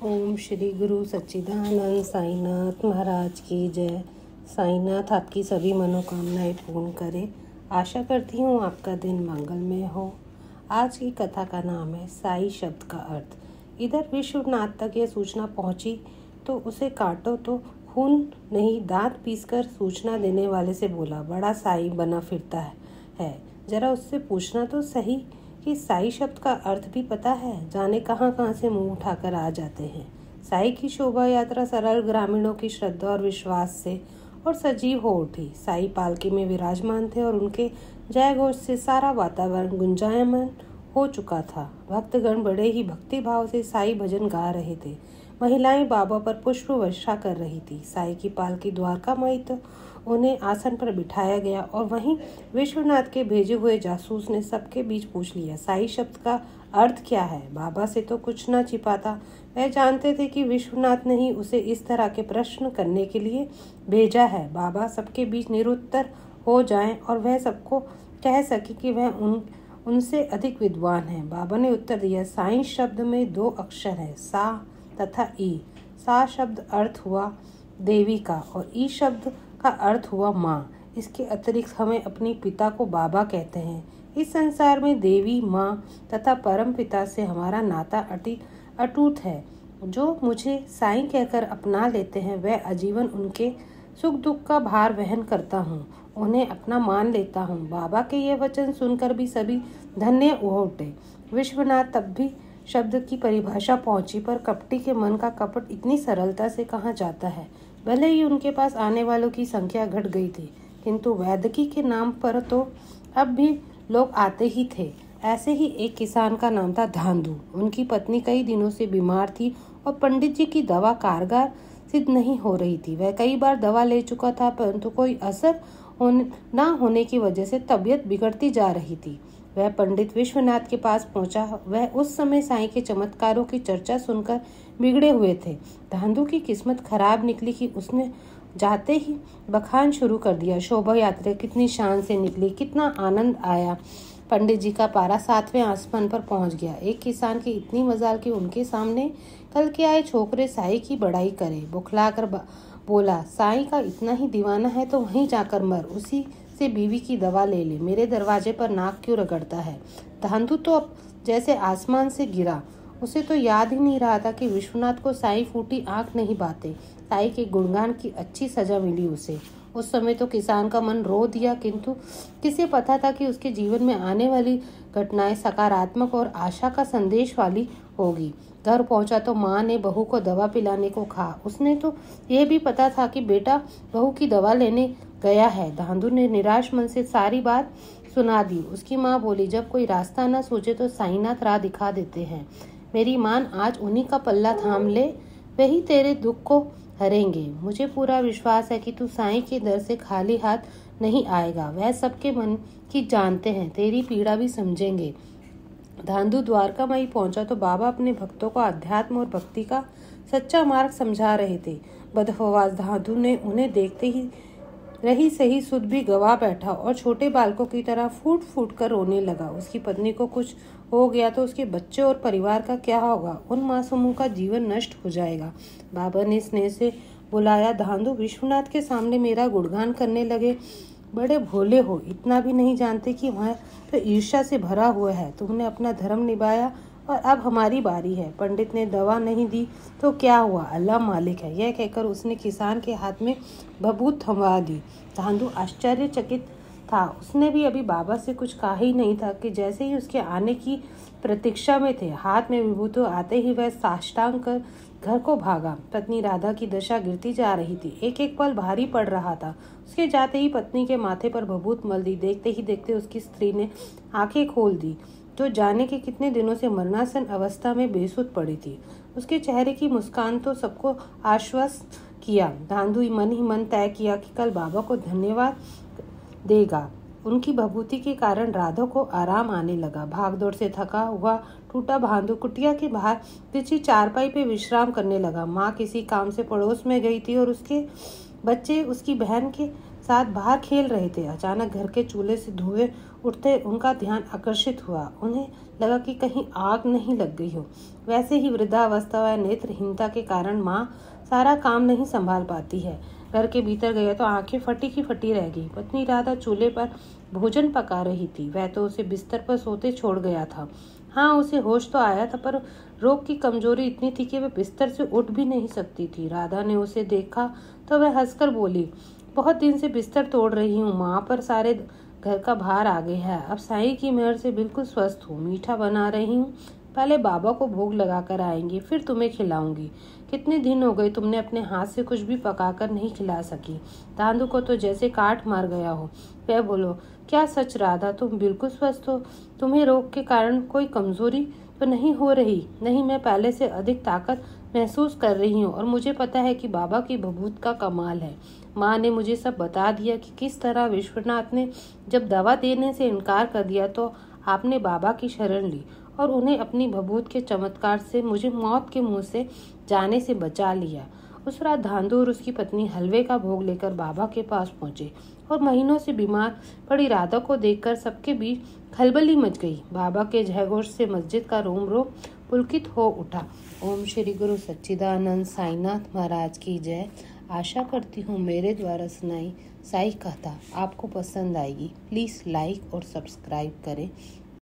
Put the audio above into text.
ओम श्री गुरु सच्चिदानंद साईनाथ महाराज की जय। साईनाथ आपकी सभी मनोकामनाएं पूर्ण करे। आशा करती हूँ आपका दिन मंगलमय हो। आज की कथा का नाम है साई शब्द का अर्थ। इधर विश्वनाथ तक यह सूचना पहुँची तो उसे काटो तो खून नहीं, दांत पीसकर सूचना देने वाले से बोला, बड़ा साई बना फिरता है, जरा उससे पूछना तो सही कि साई शब्द का अर्थ भी पता है। जाने कहाँ कहाँ से मुंह उठाकर आ जाते हैं। साई की शोभा यात्रा सरल ग्रामीणों की श्रद्धा और विश्वास से और सजीव हो उठी। साई पालकी में विराजमान थे और उनके जय घोष से सारा वातावरण गुंजायमान हो चुका था। भक्तगण बड़े ही भक्ति भाव से साई भजन गा रहे थे। महिलाएं बाबा पर पुष्प वर्षा कर रही थी। साई की पालकी द्वारका माई तो उन्हें आसन पर बिठाया गया और वहीं विश्वनाथ के भेजे हुए जासूस ने सबके बीच पूछ लिया, साई शब्द का अर्थ क्या है। बाबा से तो कुछ न छिपाता। वह जानते थे कि विश्वनाथ ने ही उसे इस तरह के प्रश्न करने के लिए भेजा है। बाबा सबके बीच निरुत्तर हो जाएं और वह सबको कह सके कि वह उनसे अधिक विद्वान है। बाबा ने उत्तर दिया, साई शब्द में 2 अक्षर है, सा तथा ई। सा शब्द अर्थ हुआ देवी का और ई शब्द का अर्थ हुआ माँ। इसके अतिरिक्त हमें अपने पिता को बाबा कहते हैं। इस संसार में देवी, माँ तथा परम पिता से हमारा नाता अटूट है। जो मुझे साईं कहकर अपना लेते हैं वह आजीवन उनके सुख दुख का भार वहन करता हूँ, उन्हें अपना मान लेता हूँ। बाबा के ये वचन सुनकर भी सभी धन्य हो उठे। विश्वनाथ तब भी शब्द की परिभाषा पहुंची, पर कपटी के मन का कपट इतनी सरलता से कहाँ जाता है। भले ही उनके पास आने वालों की संख्या घट गई थी, किंतु वैदिकी के नाम पर तो अब भी लोग आते ही थे। ऐसे ही एक किसान का नाम था धांधू। उनकी पत्नी कई दिनों से बीमार थी और पंडित जी की दवा कारगर सिद्ध नहीं हो रही थी। वह कई बार दवा ले चुका था, परंतु कोई असर न होने की वजह से तबीयत बिगड़ती जा रही थी। वह पंडित विश्वनाथ के पास पहुंचा। वह उस समय साईं के चमत्कारों की चर्चा सुनकर बिगड़े हुए थे। धांधू की किस्मत खराब निकली कि उसने जाते ही बखान शुरू कर दिया। शोभा यात्रा कितनी शान से निकली, कितना आनंद आया। पंडित जी का पारा 7वें आसमान पर पहुंच गया। एक किसान की इतनी मजाल कि उनके सामने कल के आए छोकरे साईं की बड़ाई करे। बुखलाकर बोला, साईं का इतना ही दीवाना है तो वहीं जाकर मर, उसी से बीवी की दवा ले ले, मेरे दरवाजे पर नाक क्यों रगड़ता है। धांधू तो अब जैसे आसमान से गिरा। उसे तो याद ही नहीं रहा था कि विश्वनाथ को साईं फूटी आंख नहीं बाते। साईं के गुणगान की अच्छी सजा मिली उसे। उस समय तो किसान का मन रो दिया, किंतु किसे पता था कि उसके जीवन में आने वाली घटनाएं सकारात्मक और आशा का संदेश वाली होगी। घर पहुंचा तो माँ ने बहू को दवा पिलाने को कहा। उसने तो यह भी पता था कि बेटा बहू की दवा लेने गया है। धांधू ने निराश मन से सारी बात सुना दी। उसकी माँ बोली, जब कोई रास्ता न सूझे तो साईनाथ राह दिखा देते हैं। मेरी मान, आज उन्हीं का पल्ला थाम ले, वही तेरे दुख को हरेंगे। मुझे पूरा विश्वास है कि तू साईं के दर से खाली हाथ नहीं आएगा। वह सबके मन की जानते हैं, तेरी पीड़ा भी समझेंगे। धांधू द्वारका माई पहुंचा तो बाबा अपने भक्तों को अध्यात्म और भक्ति का सच्चा मार्ग समझा रहे थे। बदहवास धांधू ने उन्हें देखते ही रही सही सुध भी गवा बैठा और छोटे बालकों की तरह फूट फूट कर रोने लगा। उसकी पत्नी को कुछ हो गया तो उसके बच्चे और परिवार का क्या होगा। उन मासूमों का जीवन नष्ट हो जाएगा। बाबा ने स्नेह से बुलाया, धांधू विश्वनाथ के सामने मेरा गुणगान करने लगे। बड़े भोले हो, इतना भी नहीं जानते कि वह तो ईर्ष्या से भरा हुआ है। तुमने अपना धर्म निभाया और अब हमारी बारी है। पंडित ने दवा नहीं दी तो क्या हुआ, अल्लाह मालिक है। यह कहकर उसने किसान के हाथ में भभूत थमवा दी। धांधू आश्चर्यचकित था। उसने भी अभी बाबा से कुछ कहा ही नहीं था कि जैसे ही उसके आने की प्रतीक्षा में थे, हाथ में विभूति आते ही वह साष्टांग कर घर को भागा। पत्नी राधा की दशा गिरती जा रही थी। एक एक पल भारी पड़ रहा था। उसके जाते ही पत्नी के माथे पर भभूत मल दी। देखते ही देखते उसकी स्त्री ने आंखें खोल दी, जो जाने के कितने दिनों से मरणासन अवस्था में बेसुध पड़ी थी। उसके चेहरे की मुस्कान तो सबको आश्वस्त किया। धांधु मन ही मन तय किया कि कल बाबा को धन्यवाद देगा। उनकी भभूति के कारण राधा को आराम आने लगा। भागदौड़ से थका हुआ टूटा भांधु कुटिया के बाहर बिछी चारपाई पे विश्राम करने लगा। माँ किसी काम से पड़ोस में गई थी और उसके बच्चे उसकी बहन के साथ बाहर खेल रहे थे। अचानक घर के चूल्हे से धुएं उठते उनका ध्यान आकर्षित हुआ। उन्हें लगा कि कहीं आग नहीं लग गई हो। वैसे ही वृद्धावस्था व नेत्रहीनता के कारण माँ सारा काम नहीं संभाल पाती है। घर के भीतर गए तो आंखें फटी की फटी रह गई। पत्नी राधा चूल्हे पर भोजन पका रही थी। वह तो उसे बिस्तर पर सोते छोड़ गया था। हाँ, उसे होश तो आया था, पर रोग की कमजोरी इतनी थी कि वह बिस्तर से उठ भी नहीं सकती थी। राधा ने उसे देखा तो वह हंसकर बोली, बहुत दिन से बिस्तर तोड़ रही हूँ माँ, पर सारे घर का भार आ गया है। अब साईं की मेहर से बिल्कुल स्वस्थ हूँ। मीठा बना रही हूँ, पहले बाबा को भोग लगा कर आएंगे, फिर तुम्हें खिलाऊंगी। कितने दिन हो गए तुमने अपने हाथ से कुछ भी पकाकर नहीं खिला सकी। धांधु को तो जैसे काट मार गया हो। वह बोलो, क्या सच राधा, तुम बिल्कुल स्वस्थ हो? तुम्हें रोग के कारण कोई कमजोरी तो नहीं हो रही? नहीं, मैं पहले से अधिक ताकत महसूस कर रही हूँ और मुझे पता है कि बाबा की भभूत का कमाल है। माँ ने मुझे सब बता दिया कि किस तरह विश्वनाथ ने जब दवा देने से इनकार कर दिया तो आपने बाबा की शरण ली और उन्हें अपनी भभूत के चमत्कार से मुझे मौत के मुंह से जाने से बचा लिया। उस रात धांधु और उसकी पत्नी हलवे का भोग लेकर बाबा के पास पहुंचे और महीनों से बीमार पड़ी राधा को देखकर सबके बीच खलबली मच गई। बाबा के जयघोष से मस्जिद का रोम रोम पुलकित हो उठा। ओम श्री गुरु सच्चिदानंद साईनाथ महाराज की जय। आशा करती हूँ मेरे द्वारा सुनाई साई कथा आपको पसंद आएगी। प्लीज़ लाइक और सब्सक्राइब करें।